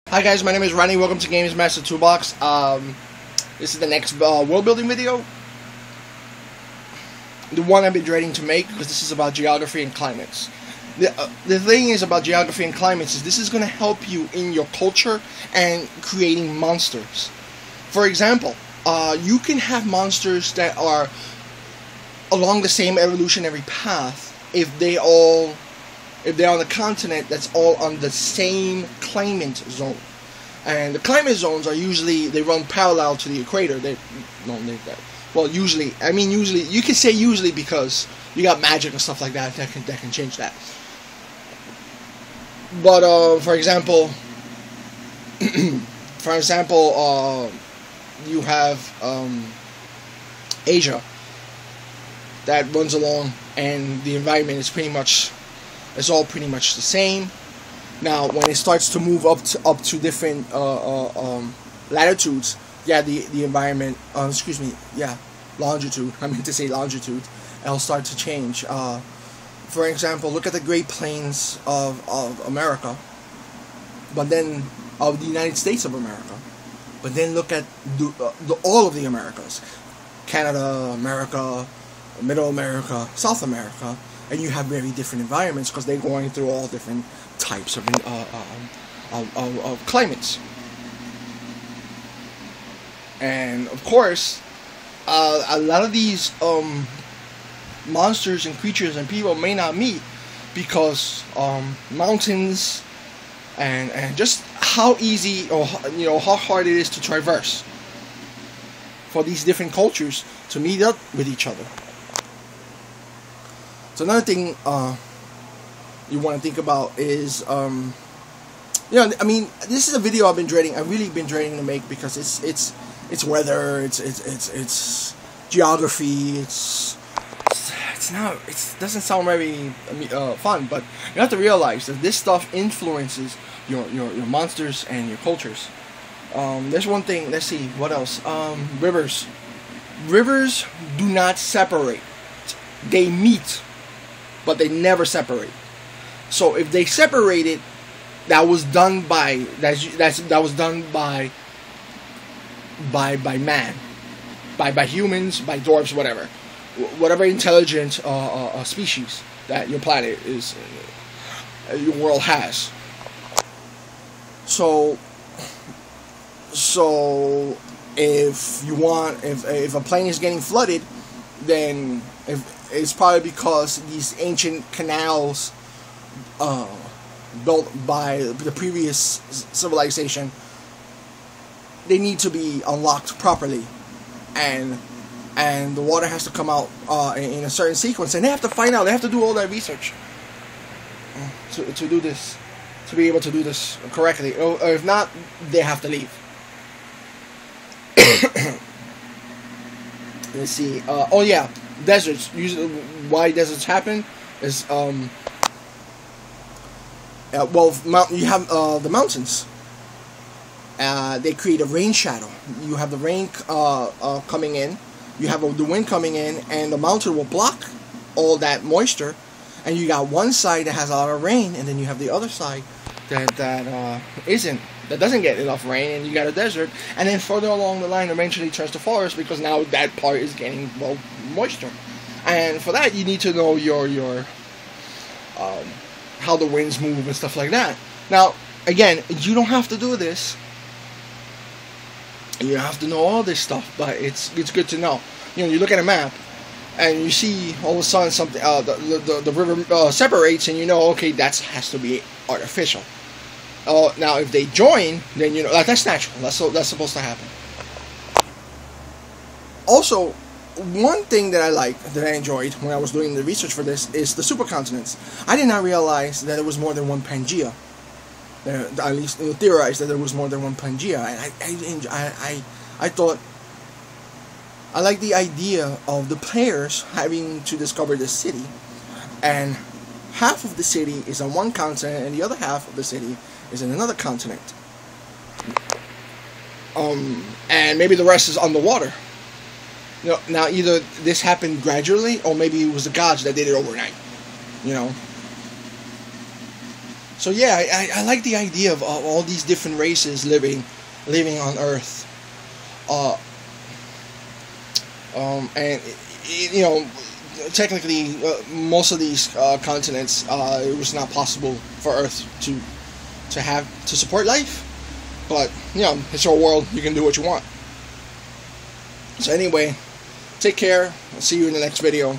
Hi guys, my name is Ronnie. Welcome to Games Master Toolbox. This is the next world building video. The one I've been dreading to make because this is about geography and climates. The thing is about geography and climates is this is going to help you in your culture and creating monsters. For example, you can have monsters that are along the same evolutionary path if they're on a continent that's all on the same climate zone. And the climate zones are usually, they run parallel to the equator. Usually you can say usually because you got magic and stuff like that that can change that. But for example, you have Asia that runs along, and the environment is it's all pretty much the same. Now, when it starts to move up to different latitudes, the environment, longitude. I meant to say longitude. It'll start to change. For example, look at the Great Plains of America, but then of the United States of America. But then look at all of the Americas: Canada, America, Middle America, South America. And you have very different environments because they're going through all different types of climates. And of course, a lot of these monsters and creatures and people may not meet because mountains and just how easy or how hard it is to traverse for these different cultures to meet up with each other. So another thing you want to think about is, this is a video I've really been dreading to make because it's weather, it's geography, it doesn't sound very fun, but you have to realize that this stuff influences your monsters and your cultures. There's one thing. Let's see what else. Rivers do not separate; they meet. But they never separate. So if they separated, that was done by man, by humans, by dwarves, whatever intelligent species that your planet is, your world has. So if a plane is getting flooded, then it's probably because these ancient canals built by the previous civilization, they need to be unlocked properly, and the water has to come out in a certain sequence, and they have to do all that research to do this, to be able to do this correctly, or if not, they have to leave. Let's see. Deserts. Usually, why deserts happen is you have the mountains. They create a rain shadow. You have the rain coming in. You have the wind coming in, and the mountain will block all that moisture. And you got one side that has a lot of rain, and then you have the other side that doesn't get enough rain, and you got a desert. And then further along the line, eventually turns to forest because now that part is getting moisture. And for that, you need to know your how the winds move and stuff like that. Now, again, you don't have to do this. You don't have to know all this stuff, but it's good to know. You look at a map, and you see all of a sudden something. The river separates, and okay, that has to be artificial. Now, if they join, then that's natural. That's supposed to happen. Also, one thing that I enjoyed when I was doing the research for this is the supercontinents. I did not realize that there was more than one Pangea. At least theorized that there was more than one Pangea, and I thought I like the idea of the players having to discover this city, and half of the city is on one continent, and the other half of the city is in another continent. And maybe the rest is underwater. Now either this happened gradually, or maybe it was the gods that did it overnight. So yeah, I like the idea of all these different races living on Earth. And you know, technically, most of these continents, it was not possible for Earth to support life. But you know, it's your world. You can do what you want. So anyway, take care. I'll see you in the next video.